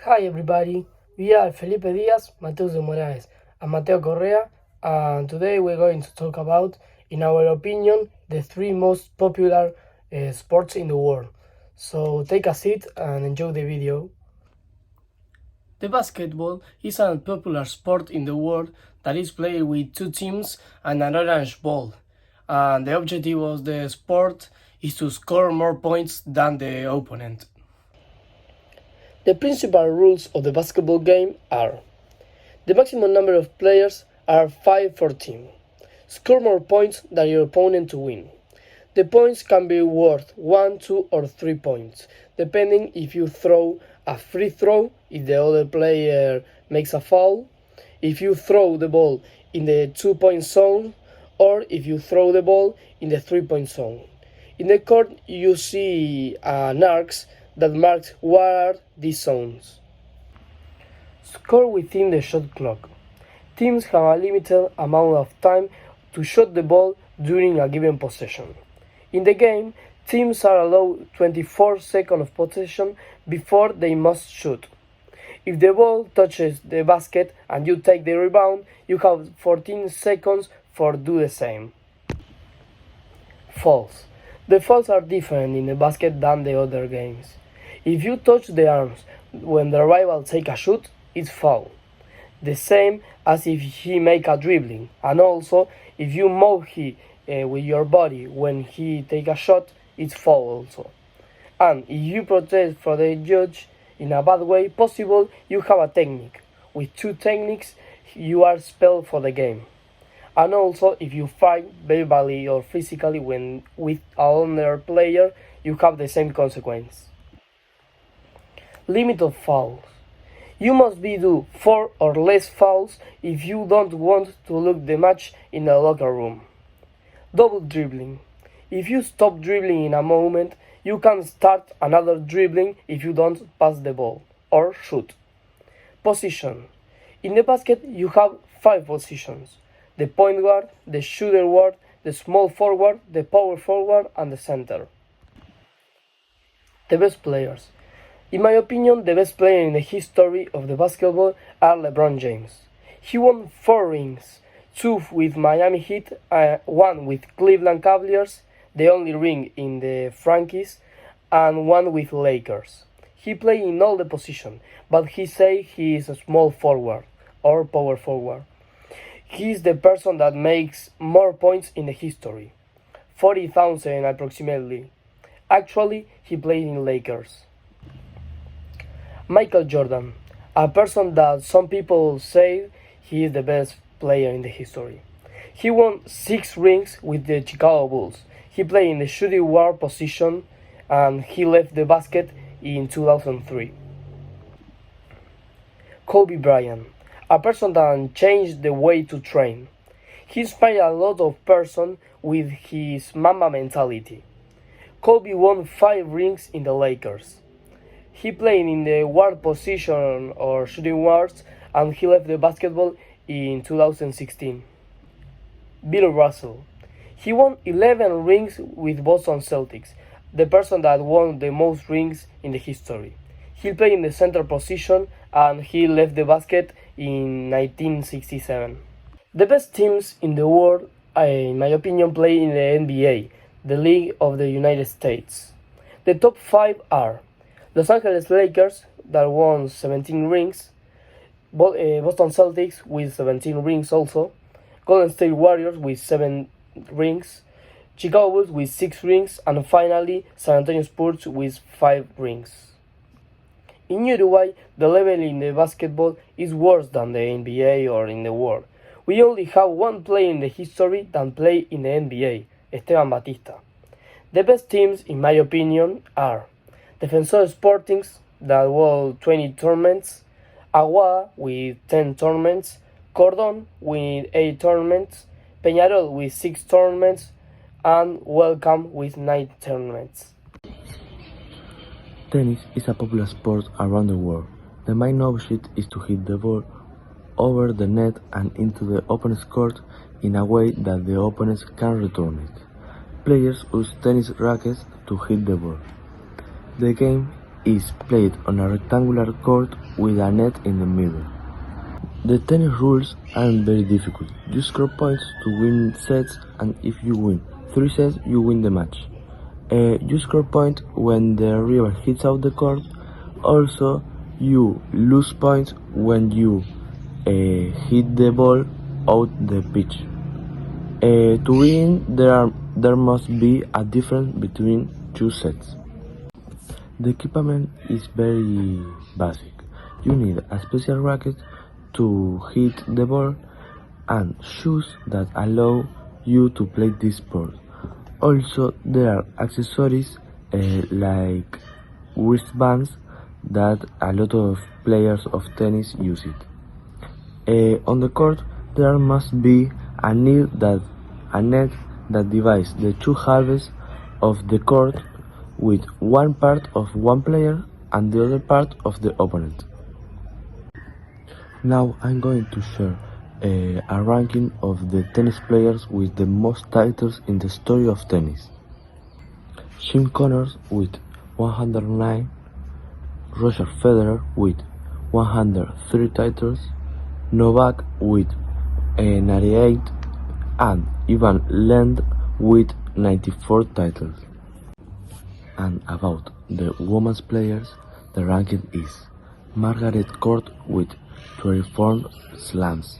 Hi everybody, we are Felipe Diaz, Mateus de Moraes, and Mateo Correa, and today we're going to talk about, in our opinion, the three most popular sports in the world. So take a seat and enjoy the video. The basketball is a popular sport in the world that is played with two teams and an orange ball. And the objective of the sport is to score more points than the opponent. The principal rules of the basketball game are: the maximum number of players are 5 for team. Score more points than your opponent to win. The points can be worth 1, 2 or 3 points, depending if you throw a free throw, if the other player makes a foul, if you throw the ball in the 2-point zone, or if you throw the ball in the 3-point zone. In the court you see an arc that marks what are these zones. Score within the shot clock. Teams have a limited amount of time to shoot the ball during a given possession. In the game, teams are allowed 24 seconds of possession before they must shoot. If the ball touches the basket and you take the rebound, you have 14 seconds for do the same. Fouls. The fouls are different in the basket than the other games. If you touch the arms when the rival take a shoot, it's foul. The same as if he make a dribbling, and also if you move with your body when he take a shot, it's foul also. And if you protest for the judge in a bad way possible, you have a technique. With two techniques, you are expelled for the game. And also, if you fight verbally or physically with another player, you have the same consequence. Limit of fouls. You must do 4 or less fouls if you don't want to lose the match in the locker room. Double dribbling. If you stop dribbling in a moment, you can start another dribbling if you don't pass the ball or shoot. Position. In the basket you have 5 positions: the point guard, the shooter guard, the small forward, the power forward, and the center. The best players. In my opinion, the best player in the history of the basketball are LeBron James. He won 4 rings, 2 with Miami Heat, 1 with Cleveland Cavaliers, the only ring in the franchise, and 1 with Lakers. He played in all the positions, but he say he is a small forward or power forward. He is the person that makes more points in the history, 40,000 approximately. Actually, he played in Lakers. Michael Jordan, a person that some people say he is the best player in the history. He won 6 rings with the Chicago Bulls. He played in the shooting guard position and he left the basket in 2003. Kobe Bryant, a person that changed the way to train. He inspired a lot of persons with his Mamba mentality. Kobe won 5 rings in the Lakers. He played in the guard position or shooting guards and he left the basketball in 2016. Bill Russell. He won 11 rings with Boston Celtics, the person that won the most rings in the history. He played in the center position and he left the basket in 1967. The best teams in the world, in my opinion, play in the NBA, the League of the United States. The top 5 are Los Angeles Lakers, that won 17 rings, Boston Celtics with 17 rings also, Golden State Warriors with 7 rings, Chicago Bulls with 6 rings, and finally San Antonio Spurs with 5 rings. In Uruguay, the level in the basketball is worse than the NBA or in the world. We only have 1 player in the history that played in the NBA, Esteban Batista. The best teams, in my opinion, are Defensor Sportings, that won 20 tournaments, Aguada with 10 tournaments, Cordón with 8 tournaments, Peñarol with 6 tournaments, and Welcome with 9 tournaments. Tennis is a popular sport around the world. The main objective is to hit the ball over the net and into the opponent's court in a way that the opponents can return it. Players use tennis rackets to hit the ball. The game is played on a rectangular court with a net in the middle. The tennis rules aren't very difficult. You score points to win sets, and if you win 3 sets, you win the match. You score points when the rival hits out the court. Also, you lose points when you hit the ball out the pitch. To win, there must be a difference between 2 sets. The equipment is very basic. You need a special racket to hit the ball and shoes that allow you to play this sport. Also, there are accessories like wristbands that a lot of players of tennis use it. On the court, there must be a net that divides the 2 halves of the court, with one part of one player and the other part of the opponent. Now I'm going to share a ranking of the tennis players with the most titles in the story of tennis. Jim Connors with 109, Roger Federer with 103 titles, Novak with 98, and Ivan Lendl with 94 titles. And about the women's players, the ranking is Margaret Court with 24 slams.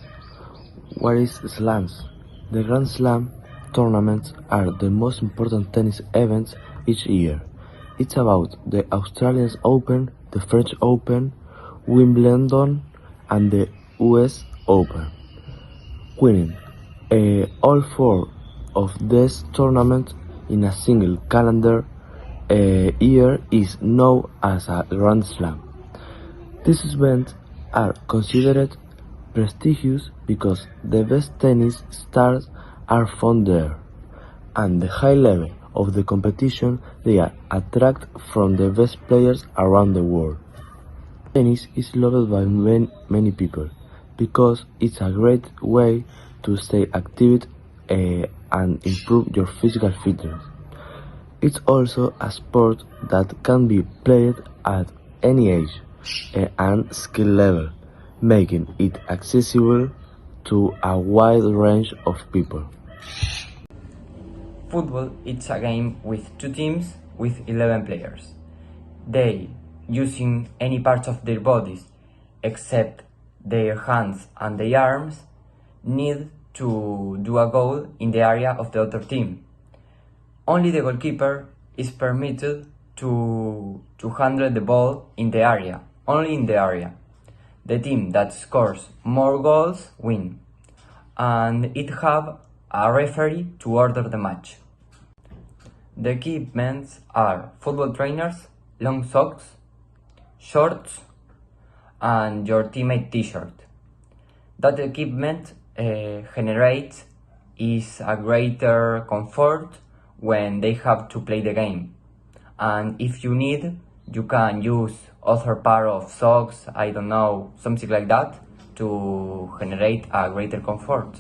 What is slams? The Grand Slam tournaments are the most important tennis events each year. It's about the Australian Open, the French Open, Wimbledon, and the US Open. Winning all 4 of these tournaments in a single calendar year is known as a Grand Slam. These events are considered prestigious because the best tennis stars are found there, and the high level of the competition they attract from the best players around the world. Tennis is loved by many people because it's a great way to stay active and improve your physical fitness. It's also a sport that can be played at any age and skill level, making it accessible to a wide range of people. Football is a game with 2 teams with 11 players. They, using any parts of their bodies except their hands and their arms, need to do a goal in the area of the other team. Only the goalkeeper is permitted to handle the ball in the area, only in the area. The team that scores more goals win, and it have a referee to order the match. The equipments are football trainers, long socks, shorts, and your teammate t-shirt. That equipment generates is a greater comfort when they have to play the game. And if you need, you can use other pair of socks, I don't know, something like that, to generate a greater comfort.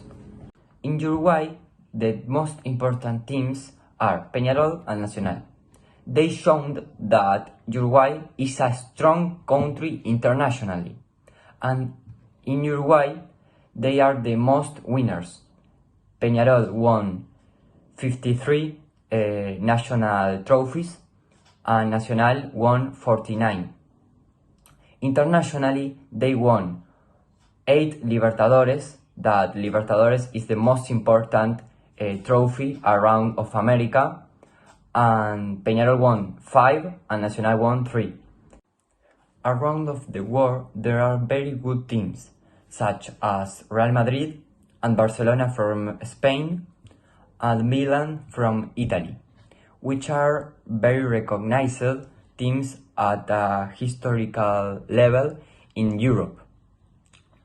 In Uruguay, the most important teams are Peñarol and Nacional. They showed that Uruguay is a strong country internationally, and in Uruguay they are the most winners. Peñarol won 53 national trophies and Nacional won 49. Internationally, they won 8 Libertadores. That Libertadores is the most important trophy around of America, and Peñarol won 5 and Nacional won 3. Around of the world, there are very good teams, such as Real Madrid and Barcelona from Spain and Milan from Italy, which are very recognized teams at a historical level in Europe.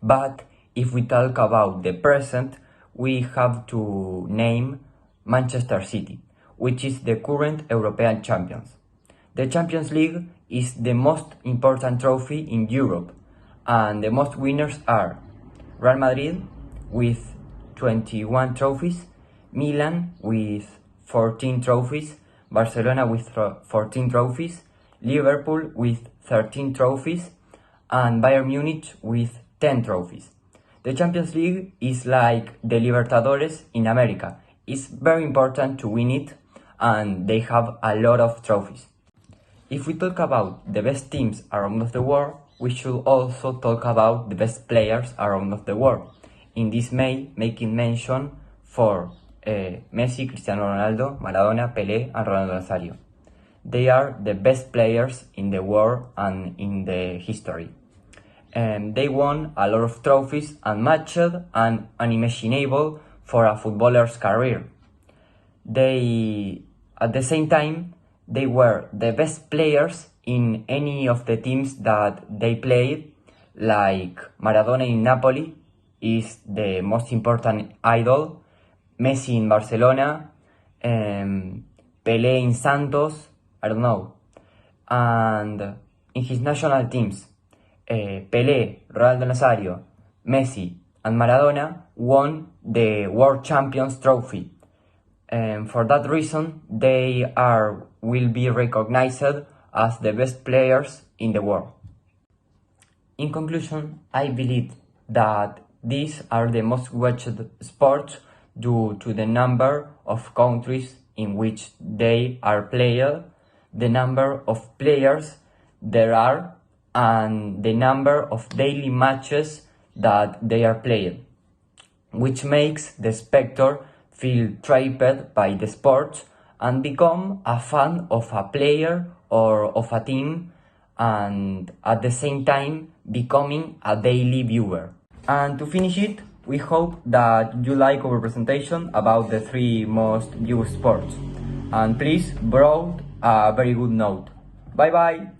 But if we talk about the present, we have to name Manchester City, which is the current European champions. The Champions League is the most important trophy in Europe, and the most winners are Real Madrid with 21 trophies, Milan with 14 trophies, Barcelona with 14 trophies, Liverpool with 13 trophies, and Bayern Munich with 10 trophies. The Champions League is like the Libertadores in America. It's very important to win it, and they have a lot of trophies. If we talk about the best teams around of the world, we should also talk about the best players around of the world. In this making mention for Messi, Cristiano Ronaldo, Maradona, Pelé, and Ronaldo Nazario. They are the best players in the world and in the history. They won a lot of trophies and matched and unimaginable for a footballer's career. At the same time, they were the best players in any of the teams that they played, like Maradona in Napoli is the most important idol, Messi in Barcelona, Pelé in Santos, I don't know. And in his national teams, Pelé, Ronaldo Nazario, Messi, and Maradona won the World Champions Trophy. For that reason, they will be recognized as the best players in the world. In conclusion, I believe that these are the most watched sports due to the number of countries in which they are played, the number of players there are, and the number of daily matches that they are played, which makes the spectator feel trapped by the sport and become a fan of a player or of a team, and at the same time becoming a daily viewer. And to finish it, we hope that you like our presentation about the 3 most viewed sports. And please brought a very good note. Bye bye!